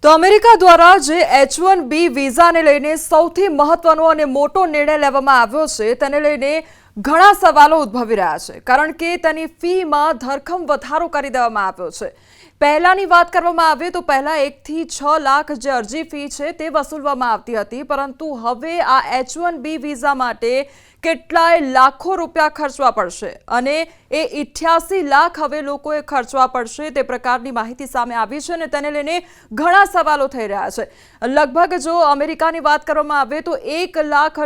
તો અમેરિકા દ્વારા જે H1B વિઝાને લઈને સૌથી મહત્વનો અને મોટો નિર્ણય લેવામાં આવ્યો છે તેને લઈને ઘણા સવાલો ઉદ્ભવી રહ્યા છે કારણ કે તેની ફીમાં ધરખમ વધારો કરી દેવામાં આવ્યો છે। પહેલાની વાત કરવામાં આવે તો પહેલા 1 થી 6 લાખ જે અરજી ફી છે તે વસૂલવામાં આવતી હતી, પરંતુ હવે આ H1B વિઝા માટે કેટલાય લાખો રૂપિયા ખર્ચવા પડશે અને એ 88 લાખ હવે લોકોએ ખર્ચવા પડશે તે પ્રકારની માહિતી સામે આવી છે અને તેને લઈને ઘણા સવાલો થઈ રહ્યા છે। લગભગ જો અમેરિકાની વાત કરવામાં આવે તો $1 લાખ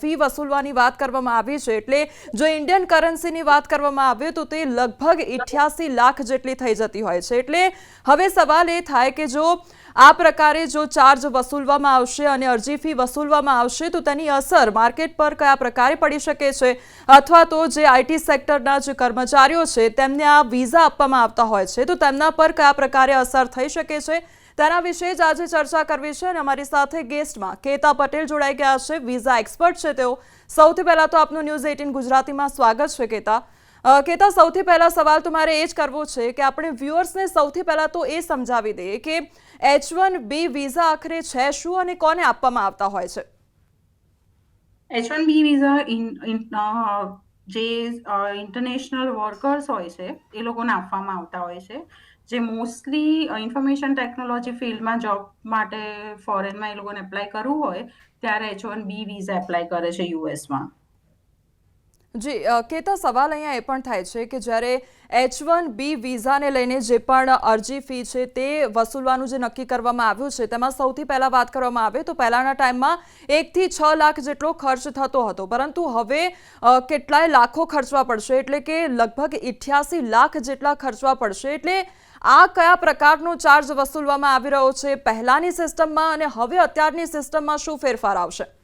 ફી વસૂલવાની વાત કરવામાં આવી છે, એટલે જો ઇન્ડિયન કરન્સીની વાત કરવામાં આવે તો તે લગભગ 88 લાખ જેટલી થઈ જતી હોય છે। એટલે હવે સવાલ એ થાય કે જો આ પ્રકારે જો ચાર્જ વસૂલવામાં આવશે અને અરજી ફી વસૂલવામાં આવશે તો તેની અસર માર્કેટ પર કયા પ્રકારે પડી શકે છે, અથવા તો જે આઈટી સેક્ટરના જે કર્મચારીઓ છે તેમને આ વિઝા આપવામાં આવતા હોય છે તો તેમના પર કયા પ્રકારે અસર થઈ શકે છે, તેના વિશે જ આજે ચર્ચા કરવી છે। અને અમારી સાથે ગેસ્ટમાં કેતા પટેલ જોડાઈ ગયા છે, વિઝા એક્સપર્ટ છે તેઓ। સૌથી પહેલા તો આપનું ન્યૂઝ 18 ગુજરાતીમાં સ્વાગત છે કેતા। કેતા, સૌથી પહેલા સવાલ તો મારે એ જ કરવો છે કે આપણે વ્યુઅર્સને સૌથી પહેલા તો એ સમજાવી દઈએ કે H1B વિઝા આખરે છે શું અને કોને આપવામાં આવતા હોય છે? H1B વિઝા જે ઇન્ટરનેશનલ વર્કર્સ હોય છે એ લોકોને આપવામાં આવતા હોય છે, જે મોસ્ટલી ઇન્ફોર્મેશન ટેકનોલોજી ફિલ્ડમાં જોબ માટે ફોરેનમાં એ લોકોને એપ્લાય કરવું હોય ત્યારે H1B વિઝા એપ્લાય કરે છે યુએસમાં। જી કેતા, સવાલ અહીંયા એ પણ થાય છે કે જ્યારે H1B વિઝાને લઈને જે પણ અરજી ફી છે તે વસૂલવાનું જે નક્કી કરવામાં આવ્યું છે તેમાં સૌથી પહેલા વાત કરવામાં આવે તો પહેલાના ટાઈમમાં 1 થી 6 લાખ જેટલો ખર્ચ થતો હતો, પરંતુ હવે કેટલાય લાખો ખર્ચવા પડશે, એટલે કે લગભગ 88 લાખ જેટલા ખર્ચવા પડશે। એટલે આ કયા પ્રકારનો ચાર્જ વસૂલવામાં આવી રહ્યો છે પહેલાની સિસ્ટમમાં અને હવે અત્યારની સિસ્ટમમાં શું ફેરફાર આવશે?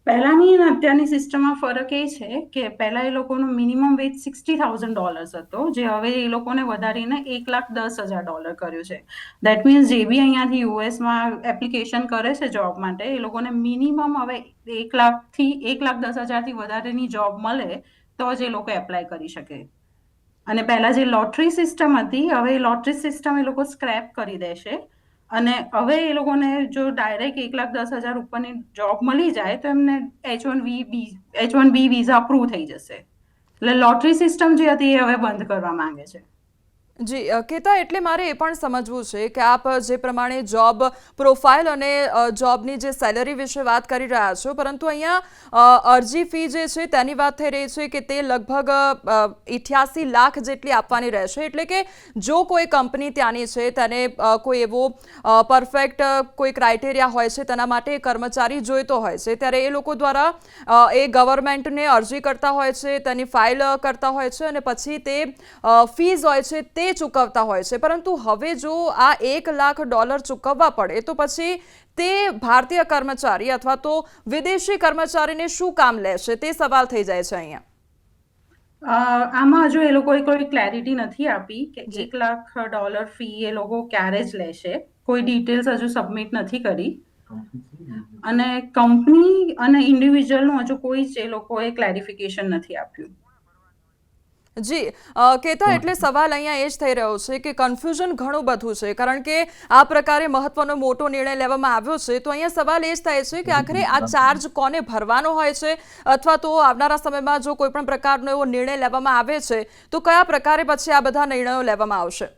પહેલાની અને અત્યારની સિસ્ટમમાં ફરક એ છે કે પહેલા એ લોકોનો મિનિમમ વેજ $60,000 હતો, જે હવે એ લોકોને વધારીને $1,10,000 કર્યો છે। દેટ મીન્સ જે બી અહીંયાથી યુએસમાં એપ્લિકેશન કરે છે જોબ માટે એ લોકોને મિનિમમ હવે 1 લાખથી 1,10,000થી વધારેની જોબ મળે તો જ એ લોકો એપ્લાય કરી શકે। અને પહેલા જે લોટરી સિસ્ટમ હતી હવે એ લોટરી સિસ્ટમ એ લોકો સ્ક્રેપ કરી દેશે અને હવે એ લોકોને જો ડાયરેક્ટ 1,10,000 ઉપરની જોબ મળી જાય તો એમને H1B વિઝા અપ્રૂવ થઈ જશે। એટલે લોટરી સિસ્ટમ જે હતી એ હવે બંધ કરવા માંગે છે। જી કેતા, એટલે મારે એ પણ સમજવું છે કે આપ જે પ્રમાણે જોબ પ્રોફાઇલ અને જોબની જે સેલરી વિશે વાત કરી રહ્યા છો, પરંતુ અહીંયા અરજી ફી જે છે તેની વાત થઈ રહી છે કે તે લગભગ 88 લાખ જેટલી આપવાની રહેશે। એટલે કે જો કોઈ કંપની ત્યાંની છે તેને કોઈ એવો પરફેક્ટ કોઈ ક્રાઇટેરિયા હોય છે તેના માટે કર્મચારી જોઈતો હોય છે, ત્યારે એ લોકો દ્વારા એ ગવર્મેન્ટને અરજી કરતા હોય છે, તેની ફાઇલ કરતા હોય છે અને પછી તે ફીઝ હોય છે તે ચૂકવતા હોય છે। પરંતુ હવે જો આ $1 લાખ ચૂકવવા પડે તો પછી તે ભારતીય કર્મચારી અથવા તો વિદેશી કર્મચારીને શું કામ લેશે તે સવાલ થઈ જાય છે અહીંયા। આમાં હજુ એ લોકોએ કોઈ ક્લેરિટી નથી આપી કે જી $1 લાખ ફી એ લોકો ક્યારે જ લેશે, કોઈ ડિટેલ્સ હજુ સબમિટ નથી કરી અને કંપની અને ઇન્ડિવિજ્યુઅલનું હજુ કોઈ જ એ લોકોએ ક્લેરિફિકેશન નથી આપ્યું। જી કેતા, એટલે સવાલ અહીંયા એ જ થઈ રહ્યો છે કે કન્ફ્યુઝન ઘણું બધું છે કારણ કે આ પ્રકારે મહત્વનો મોટો નિર્ણય લેવામાં આવ્યો છે, તો અહીંયા સવાલ એ જ થાય છે કે આખરે આ ચાર્જ કોને ભરવાનો હોય છે, અથવા તો આવનારા સમયમાં જો કોઈ પણ પ્રકારનો એવો નિર્ણય લેવામાં આવે છે તો કયા પ્રકારે પછી આ બધા નિર્ણયો લેવામાં આવશે?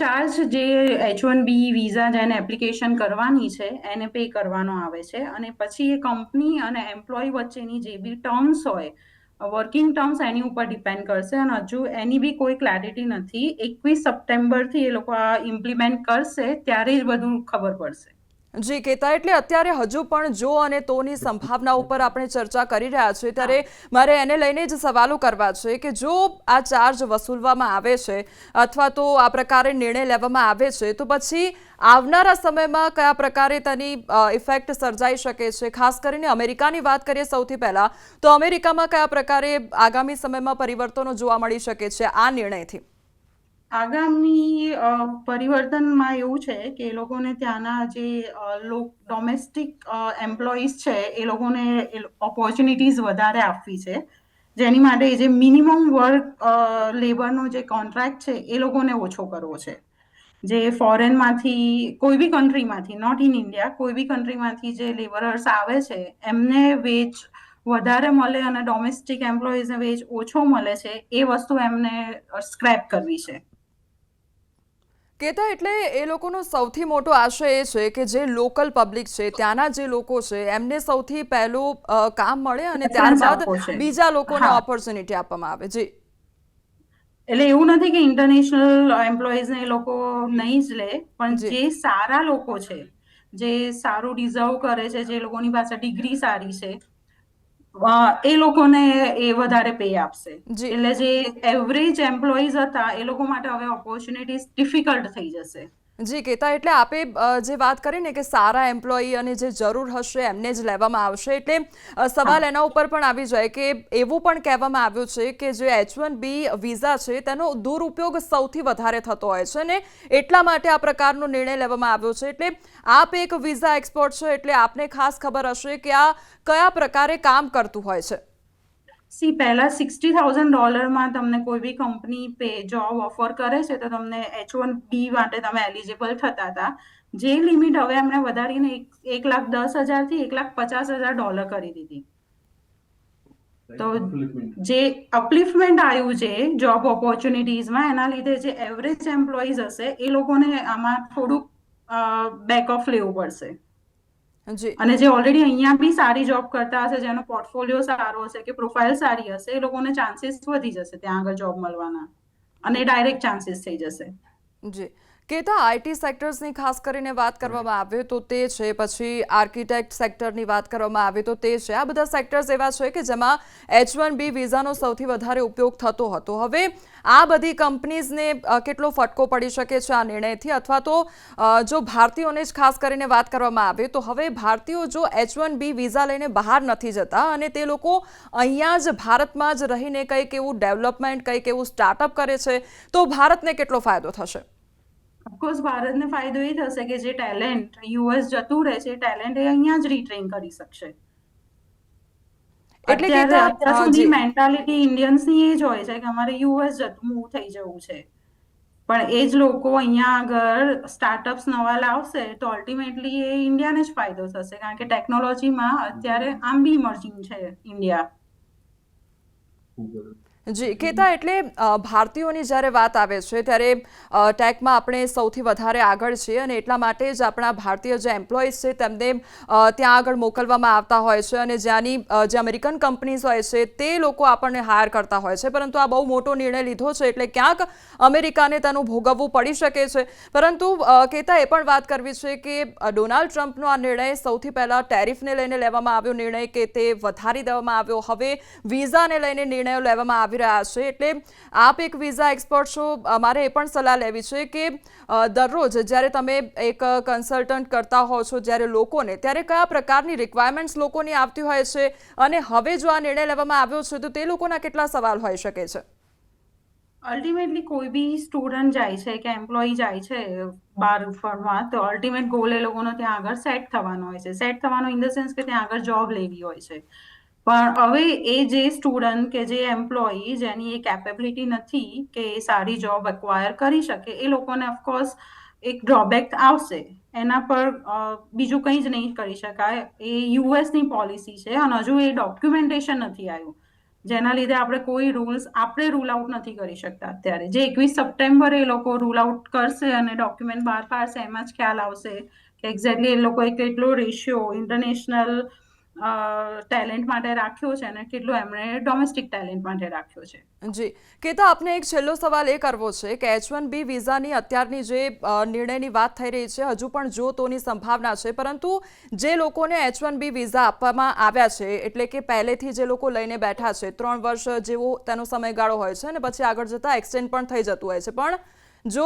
ચાર્જ જે H1B વિઝા જેને એપ્લિકેશન કરવાની છે એને પે કરવાનો આવે છે અને પછી એ કંપની અને એમ્પ્લોય વચ્ચેની જે બી ટર્મ્સ હોય, વર્કિંગ ટર્મ્સ એની ઉપર ડિપેન્ડ કરશે અને હજુ એની બી કોઈ ક્લેરિટી નથી। 21 સપ્ટેમ્બરથી એ લોકો આ ઇમ્પ્લિમેન્ટ કરશે ત્યારે જ બધું ખબર પડશે। જી કેતા, એટલે અત્યારે હજુ પણ જો અને તોની સંભાવના ઉપર આપણે ચર્ચા કરી રહ્યા છીએ, ત્યારે મારે એને લઈને જ સવાલો કરવા છે કે જો આ ચાર્જ વસૂલવામાં આવે છે અથવા તો આ પ્રકારે નિર્ણય લેવામાં આવે છે તો પછી આવનારા સમયમાં કયા પ્રકારે તેની ઇફેક્ટ સર્જાઈ શકે છે, ખાસ કરીને અમેરિકાની વાત કરીએ સૌથી પહેલા તો અમેરિકામાં કયા પ્રકારે આગામી સમયમાં પરિવર્તનો જોવા મળી શકે છે આ નિર્ણયથી? આગામી પરિવર્તનમાં એવું છે કે એ લોકોને ત્યાંના જે ડોમેસ્ટિક એમ્પ્લોઈઝ છે એ લોકોને ઓપોર્ચ્યુનિટીઝ વધારે આપવી છે, જેની માટે જે મિનિમમ વર્ક લેબરનો જે કોન્ટ્રાક્ટ છે એ લોકોને ઓછો કરવો છે। જે ફોરેનમાંથી કોઈ બી કન્ટ્રીમાંથી, નોટ ઇન ઇન્ડિયા, કોઈ બી કન્ટ્રીમાંથી જે લેબરર્સ આવે છે એમને વેજ વધારે મળે અને ડોમેસ્ટિક એમ્પ્લોઈઝને વેજ ઓછો મળે છે, એ વસ્તુ એમને સ્ક્રેપ કરવી છે. કેતા એટલે એ લોકોનો સૌથી મોટો આશય એ છે કે જે લોકલ પબ્લિક છે, ત્યાંના જે લોકો છે, એમને સૌથી પહેલું કામ મળે અને પ્રેફરન્સ ત્યારબાદ આપવો છે. બીજા લોકોને હા, ઓપોર્ચ્યુનિટી આપવામાં આવે. જી. એટલે એવું નથી કે ઇન્ટરનેશનલ એમ્પ્લોઈઝને એ લોકો નહીં જ લે, પણ જી જે સારા લોકો છે, જે સારું ડિઝર્વ કરે છે, જે લોકોની પાસે ડિગ્રી સારી છે, એ લોકોને એ વધારે પે આપશે. જી એટલે જે એવરેજ એમ્પ્લોઈઝ હતા એ લોકો માટે હવે ઓપોર્ચ્યુનિટીઝ ડિફિકલ્ટ થઈ જશે. જી કેતા એટલે આપે જે વાત કરી ને કે સારા એમ્પ્લોયી અને જે જરૂર હશે એમને જ લેવામાં આવશે, એટલે સવાલ હા, એના ઉપર પણ આવી જાય કે એવું પણ કહેવામાં આવ્યું છે કે જે H1B વિઝા છે તેનો દુરુપયોગ સૌથી વધારે થતો હોય છે ને એટલા માટે આ પ્રકારનો નિર્ણય લેવામાં આવ્યો છે. એટલે આપ એક વિઝા એક્સપર્ટ છો એટલે આપને ખાસ ખબર હશે કે આ કયા પ્રકારે કામ કરતું હોય છે. પહેલા $60,000 તમને કોઈ બી કંપની જોબ ઓફર કરે છે તો તમને H1B માટે તમે એલિજિબલ થતા હતા. જે લિમિટ હવે એમણે વધારીને 1,10,000 થી $1,50,000 કરી દીધી. તો જે અપલિફમેન્ટ આવ્યું છે જોબ ઓપોર્ચ્યુનિટીઝમાં, એના લીધે જે એવરેજ એમ્પ્લોઈઝ હશે એ લોકોને આમાં થોડુંક બેક ઓફ લેવું પડશે. જી અને જે ઓલરેડી અહીંયા બી સારી જોબ કરતા હશે, જેનો પોર્ટફોલિયો સારો હશે કે પ્રોફાઇલ સારી હશે, એ લોકોને ચાન્સીસ વધી જશે ત્યાં આગળ જોબ મળવાના, અને ડાયરેક્ટ ચાન્સીસ થઈ જશે. જી કેતા આઈટી સેક્ટર્સની ખાસ કરીને વાત કરવામાં આવે તો તે છે, પછી આર્કિટેક્ટ સેક્ટરની વાત કરવામાં આવે તો તે છે. આ બધા સેક્ટર્સ એવા છે કે જેમાં H1B વિઝાનો સૌથી વધારે ઉપયોગ થતો હતો. હવે આ બધી કંપનીઝને કેટલો ફટકો પડી શકે છે આ નિર્ણયથી, અથવા તો જો ભારતીયોને જ ખાસ કરીને વાત કરવામાં આવે તો હવે ભારતીયો જો H1B વિઝા લઈને બહાર નથી જતા અને તે લોકો અહીંયા જ ભારતમાં જ રહીને કંઈક એવું ડેવલપમેન્ટ, કંઈક એવું સ્ટાર્ટઅપ કરે છે તો ભારતને કેટલો ફાયદો થશે? ઓફકોર્સ ભારતને ફાયદો એ થશે કે જે ટેલેન્ટ યુએસ જતું રહે છે, ટેલેન્ટ એ અહીંયા જ રીટ્રેન કરી શકશે. એટલે અત્યાર કેતા સુધી જી મેન્ટાલિટી ઇન્ડિયન્સની એ જ હોય છે કે અમારે યુએસ મૂવ થઈ જવું છે, પણ એ જ લોકો અહીંયા આગળ સ્ટાર્ટઅપ્સ નવા લાવશે તો અલ્ટિમેટલી એ ઇન્ડિયાને જ ફાયદો થશે, કારણ કે ટેકનોલોજીમાં અત્યારે આમ બી ઇમર્જિંગ છે ઇન્ડિયા. જી કેતા એટલે ભારતીયોની જ્યારે વાત આવે છે ત્યારે ટેકમાં આપણે સૌથી વધારે આગળ છીએ અને એટલા માટે જ આપણા ભારતીય જે એમ્પ્લોઈઝ છે તેમને ત્યાં આગળ મોકલવામાં આવતા હોય છે અને જ્યાંની જે અમેરિકન કંપનીઝ હોય છે તે લોકો આપણને હાયર કરતા હોય છે. પરંતુ આ બહુ મોટો નિર્ણય લીધો છે એટલે ક્યાંક અમેરિકાને તેનું ભોગવવું પડી શકે છે. પરંતુ કેતા એ પણ વાત કરવી છે કે ડોનાલ્ડ ટ્રમ્પનો આ નિર્ણય સૌથી પહેલાં ટેરિફને લઈને લેવામાં આવ્યો નિર્ણય કે તે વધારી દેવામાં આવ્યો. હવે વિઝાને લઈને નિર્ણયો લેવામાં આવી રહ્યા છે. એટલે આપ એક વિઝા એક્સપર્ટ છો, મારે એ પણ સલાહ લેવી છે કે દરરોજ જ્યારે તમે એક કન્સલ્ટન્ટ કરતા હો છો જ્યારે લોકોને, ત્યારે કયા પ્રકારની રિક્વાયરમેન્ટ્સ લોકોની આવતી હોય છે અને હવે જો આ નિર્ણય લેવામાં આવ્યો છે તો તે લોકોના કેટલા સવાલ હોઈ શકે છે? અલ્ટિમેટલી કોઈ બી સ્ટુડન્ટ જાય છે કે એમ્પ્લોયી જાય છે બહાર ફરવા, તો અલ્ટિમેટ ગોલ એ લોકોનો ત્યાં આગળ સેટ થવાનો હોય છે. સેટ થવાનો ઇન ધ સેન્સ કે ત્યાં આગળ જોબ લેવી હોય છે. પણ હવે એ જે સ્ટુડન્ટ કે જે એમ્પ્લોયી જેની એ કેપેબિલિટી નથી કે એ સારી જોબ એક્વાયર કરી શકે, એ લોકોને ઓફકોર્સ એક ડ્રોબેક આવશે. એના પર બીજું કંઈ જ નહીં કરી શકાય. એ યુએસની પોલિસી છે અને હજુ એ ડોક્યુમેન્ટેશન નથી આવ્યું, જેના લીધે આપણે રૂલ આઉટ નથી કરી શકતા અત્યારે. જે 21 સપ્ટેમ્બરે એ લોકો રૂલ આઉટ કરશે અને ડોક્યુમેન્ટ બહાર પાડશે, એમાં જ ખ્યાલ આવશે કે એક્ઝેક્ટલી એ લોકોએ કેટલો રેશિયો ઇન્ટરનેશનલ ટેલેન્ટ માટે રાખ્યો છે અને કેટલો એમણે ડોમેસ્ટિક ટેલેન્ટ માટે રાખ્યો છે. જી કેતા આપને એક છેલ્લો સવાલ એ કરવો છે કે H1B વિઝાની અત્યારની જે નિર્ણયની વાત થઈ રહી છે, હજુ પણ જો તોની સંભાવના છે, પરંતુ જે લોકોને H1B વિઝા આપવામાં આવ્યા છે એટલે કે પહેલેથી જે લોકો લઈને બેઠા છે, 3 વર્ષ જેવો તેનો સમયગાળો હોય છે અને પછી આગળ જતાં એક્સટેન્ડ પણ થઈ જતું હોય છે, પણ જો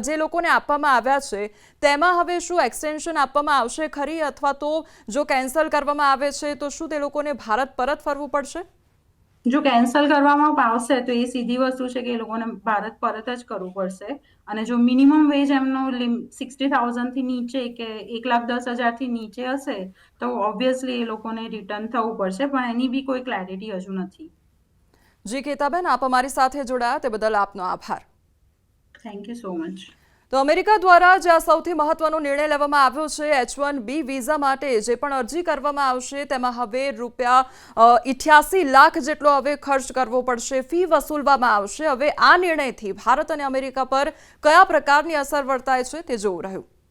જે લોકોને આપવામાં આવ્યા છે તેમાં હવે શું એક્સટેન્શન આપવામાં આવશે ખરી, અથવા તો જો કેન્સલ કરવામાં આવે છે તો શું તે લોકોને ભારત પરત ફરવું પડશે? જો કેન્સલ કરવામાં આવશે તો એ સીધી વસ્તુ છે કે એ લોકોને ભારત પરત જ કરવું પડશે. અને જો મિનિમમ વેજ એમનો 60,000 નીચે કે 1,10,000 નીચે હશે તો ઓબ્વિયસલી એ લોકોને રિટર્ન થવું પડશે, પણ એની બી કોઈ ક્લેરિટી હજુ નથી. જી કેતાબેન, આપ અમારી સાથે જોડાયા તે બદલ આપનો આભાર. Thank you so much. તો અમેરિકા દ્વારા જે આ સૌથી મહત્વનો નિર્ણય લેવામાં આવ્યો છે H1B વિઝા માટે જે પણ અરજી કરવામાં આવશે તેમાં હવે ₹88 લાખ જેટલો હવે ખર્ચ કરવો પડશે, ફી વસૂલવામાં આવશે. હવે આ નિર્ણયથી ભારત અને અમેરિકા પર કયા પ્રકારની અસર વર્તાય છે તે જોવું રહ્યું.